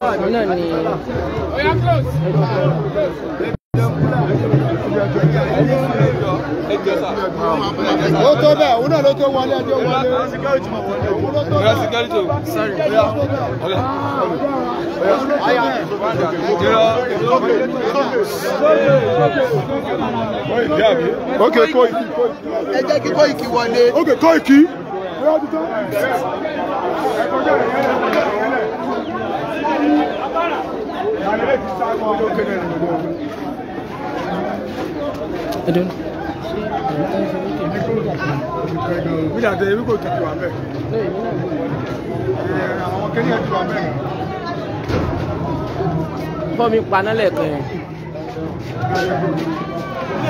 Ó tó bẹ́ẹ̀, òun náà ló tó wọlé ẹjọ́ wọlé. Okay, Koiki. Ẹ jẹ́ kí Koiki wọlé. Okay, Koiki. I don't. We are there. We go to Amẹ. Àwọn kẹ́ni ẹ̀ tó Amẹ. Bọ́ mi paná lẹ́ẹ̀kan yẹn.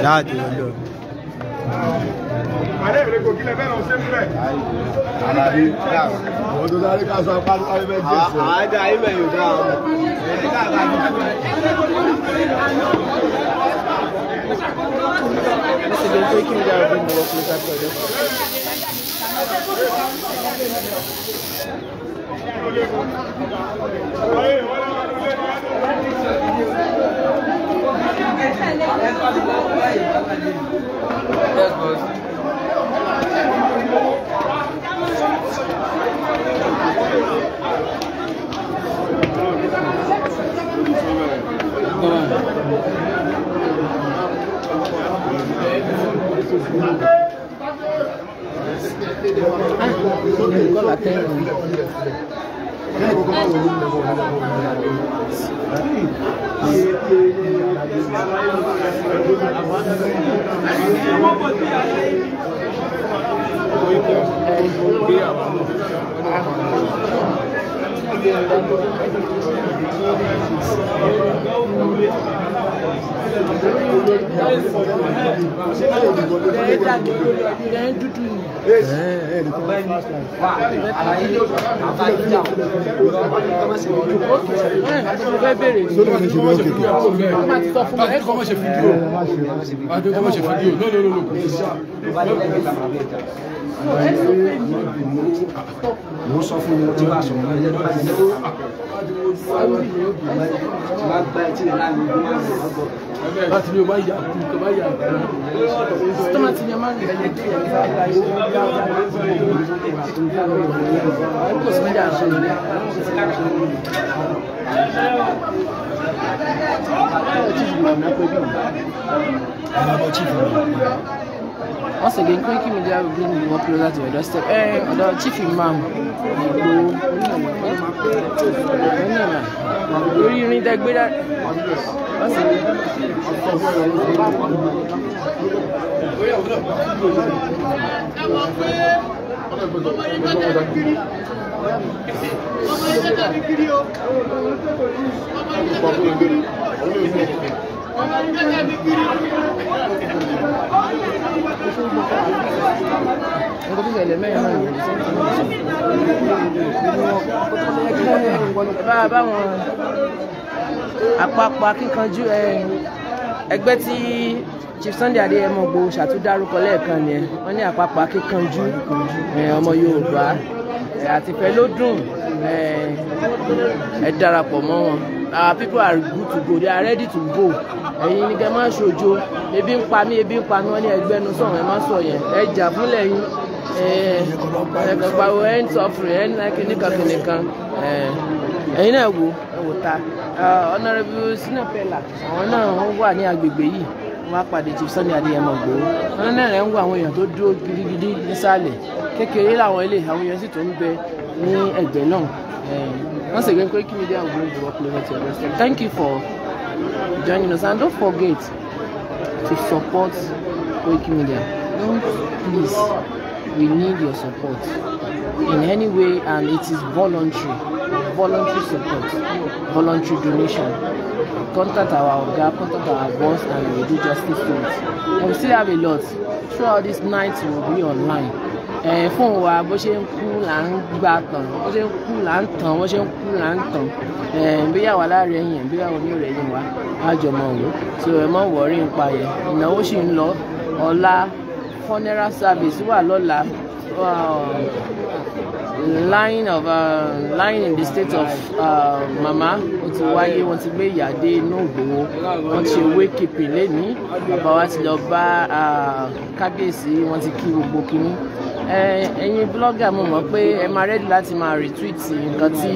Dáàdì ọjọ́. Àdé ìrèlè kò kílẹ̀ bẹ́ẹ̀ lọ sí ẹ̀mí. Àlàyé àwọn tó darí ká sọ apá ayé bẹ́ẹ̀ jẹ́ sí. Àádá ayé bẹ́ẹ̀ yóò dá àwọn. Koikimedia will bring the work closer to us. Once again, Koikimedia will bring you more closer to your doorstep. The chief imam, you need that good. Àpapọ̀ akíkanjú ẹgbẹ́ tí Chief Sunday Adeyemo ṣàtúndárúkọ lẹ́ẹ̀kan ni wọ́n ní àpapọ̀ akíkanjú ọmọ Yorùbá àtìfẹ́ ló dùn ẹ darapọ̀ mọ́ wọn. Our people are good to go, they are ready to go. Ẹ̀yin ni kẹ́ máa ṣojo, ebi ń pa mí wọ́n ní ẹgbẹ́nu sọ̀rọ̀ ẹ má sọ yẹn, ẹ jà fúnlẹ̀ yín. Ẹ̀kọ̀pàwọ̀ ẹ̀ ń sọ̀fùrì ẹ̀ ń kìnìkan. Ẹ̀yin náà wò ta. Honourable Sinapela, àwọn náà wọ́n wà ní agbègbè yìí, wọ́n á pàdé Chief Sunday Adeyemo gbòó. Wọ́n náà rẹ̀ ń wo àwọn èèyàn tó dúró gidigidi nísàlẹ̀. Kékeré làwọn ilé, àwọn èèyàn sì tó ń bẹ ní ẹ̀gbẹ́ náà. Once again, Koikimedia will bring the work closer to your doorstep. Thank you for joining us, and don't forget to support Koikimedia. Please, we need your support in any way, and it is voluntary support, voluntary donation. Contact our Oga, contact our boss, and we will do justice to it. And we still have a lot. Throughout this night, we will be online. Fún wa bó ṣe ń kú là ń gbà tàn, bó ṣe ń kú là ń tàn, bó ṣe ń kú là ń tàn. Bóyá wà láàrin ẹ̀yìn, bóyá wà ní ọ̀rẹ́ yìí wá, á jọ mọ̀ wò. So ẹ má wọrí nípa yẹn. Ìnáwó ṣì ń lọ. Ọ̀la funeral service wà lọ́la. lying in the state of mama ó ti wáyé wọ́n ti gbé ìyá dé inú Ìgbòho wọ́n ti wakekeeping lẹ́ni bàbá wa ti lọ bá kábíyèsí wọ́n ti kí gbogbo kínní ẹ̀yin blogger mo mọ̀ pé ẹ máa ready láti máa retweet nǹkan tí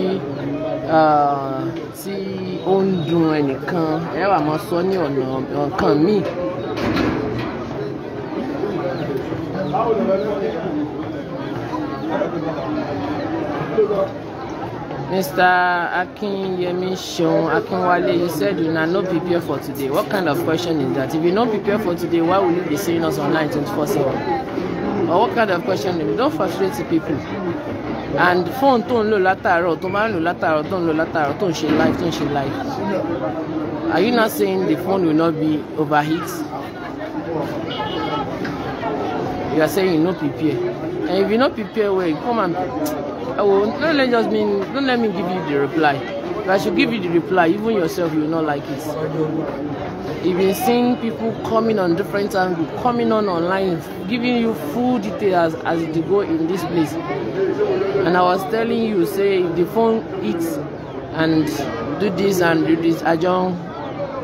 ó ń dùn ẹnìkan ẹ wà máa sọ ní ọ̀nà nǹkan míì. Mr. Akinyemi Seun Akinwale, you said you are not prepared for today. What kind of question is that? If you're not prepared for today, why will you be seeing us online 24/7? Or what kind of question? Don't frustrate people. And phone tó ń lò látàárọ̀, tó máa ń lò látàárọ̀, tó ń lò látàárọ̀, tó ń ṣe live. Are you not saying the phone will not be overheat? You are saying you're not prepared. And if you're not prepared, well, come and don't let me give you the reply. If I should give you the reply, even yourself you will not like it. You've been seeing people coming on different angles, coming on online, giving you full details as they go in this place. And I was telling you, say if the phone eats and do this, I don't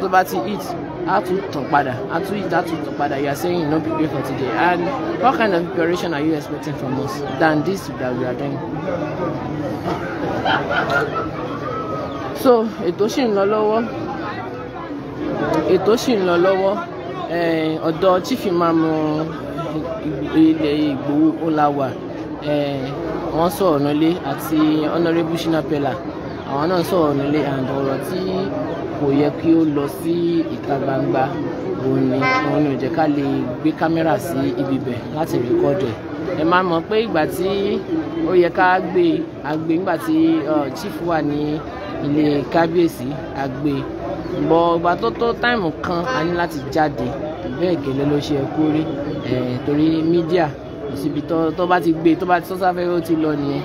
go back to eat. How to talk better? How to eat? How to talk better? You are saying you're not prepared for today. And what kind of preparation are you expecting from us than this that we are doing? So ètò ṣì ń lọ lọ́wọ́ ọ̀dọ̀ chief imam ilẹ̀ Ìgbòho Olawa wọ́n sọ̀rọ̀ nílé àti honourable Shinapela àwọn náà sọ̀rọ̀ nílé and ọ̀rọ̀ tí kò yẹ kí ó lọ sí ìta gbangba òun ni ò jẹ́ ká lè gbé kámẹ́rà sí ibi bẹ̀ láti rìkọ́dù ẹ̀ máa mọ̀ pé ìgbà tí ó yẹ ká gbé nígbà tí chief wà ní ilé kábíyèsí àgbè bọ̀ ìgbà tó táìmù kan a ní láti jáde bẹ́ẹ̀ gẹ́lẹ́ ló ṣe kó rí torí mídíà kò síbi tó bá ti gbé tó bá ti sọ́sáfẹ́ ó ti lọ nìyẹn.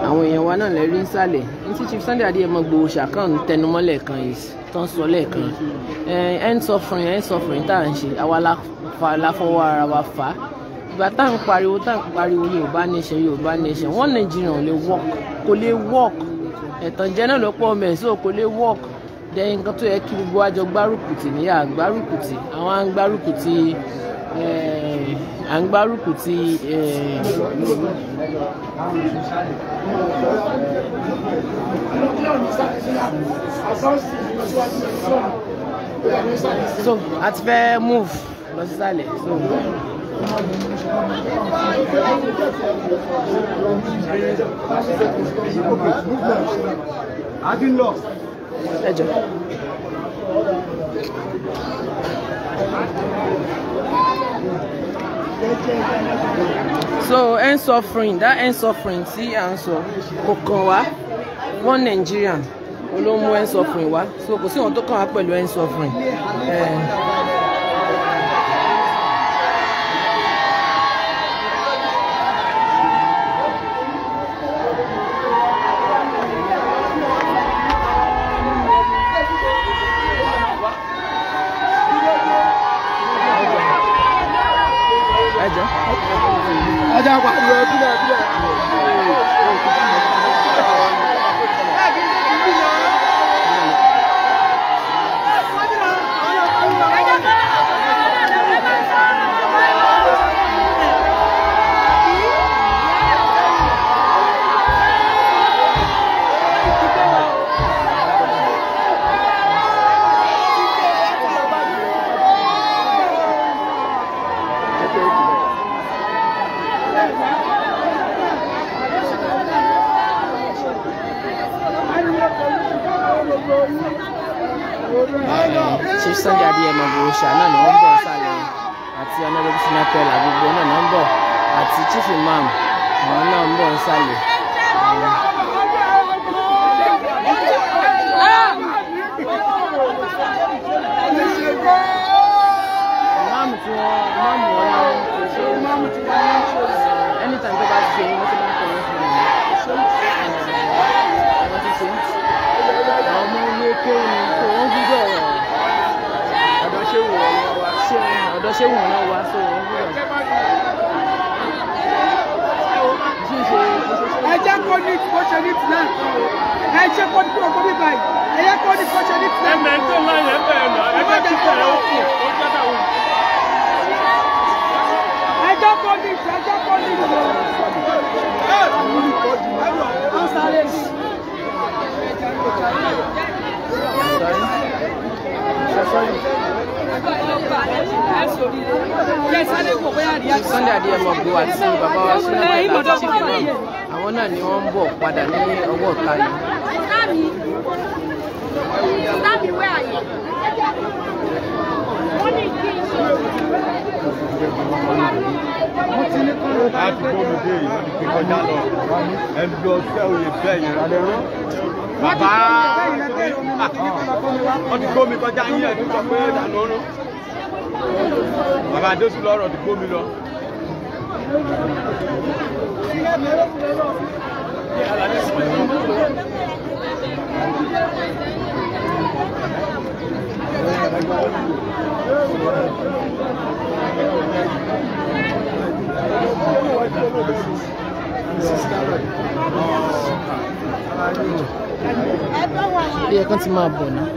Àwọn èèyàn wa náà lè rí nsàlẹ̀ ní Chief Sunday Adeyemo Igboho ṣàkàn tẹnumọ́ lẹ́ẹ̀kan yìí tó ń sọ lẹ́ẹ̀kan end suffering tá à ń ṣe àwa la fọwọ́ ara wa fà á ìgbà tá à ń pariwo Yorùbá nation one Nigerian kò lè work ẹ̀tàn jẹ́ náà ló pọ̀ mẹ́ so kò lè work dẹ́yìn nǹkan tó yẹ kí gbogbo àjọ gbárùkùtì níyà gbárùkùtì àwọn à ń gbárùkùtì so a ti fẹ́ move lọ sísàlẹ̀ so. So end suffering tí à ń sọ kò kàn wá one Nigerian olómú end suffering wá so kò sí wọn tó kàn wá pẹ̀lú end suffering. Ajá pariwo bílẹ̀. Chief Sunday Adeyemo náà ni wọ́n bọ̀ sálẹ̀ àti honourable Shinapela gbogbo náà ni wọ́n bọ̀ àti chief imam àwọn náà ń bọ̀ sálẹ̀. Ìmáàmù tí wọ́n anytime tó bá ti ṣe wọ́n ti máa ń kọ́ wọ́n fún mi. Wọ́n ti ṣe àwọn ọmọ ilé kéwòn ní kó wọ́n gbúdọ̀ ọ̀dọ̀ ṣé wù náà wá so wọ́n gbúdọ̀. kó ní bó ṣe ní tìlẹ̀ ẹ ṣe kó kúrò kó bí báyìí ẹ yẹ kó ní bó ṣe ní tìlẹ̀. ẹ̀mẹ̀ tó ńlá yẹn bẹ̀rẹ̀ náà ẹgbẹ́ tí bẹ̀rẹ̀ ó kù ó jẹ́ta wù. ẹjọ́ kó ní ẹjọ́ kó ní ìlú. wọ́n sáré sí. Sunday Adeyemo Igboho àti bàbá wa Sunday àti àwọn náà ni wọ́n ń bọ̀ padà ní ọwọ́ ọ̀ka yìí. láti gbómi dé yìí wọ́n ti fi kọjá lọ ẹni lọ sẹ́ òye bẹ́ẹ̀ yẹn. bàbá wọ́n ti gbómi kọjá yín ẹ̀ tó sọ pé ìdáná ọ̀run. bàbá adéṣù lọ́rọ̀ ti gbómi lọ. Bí ẹ kàn ti máa bọ̀ náà.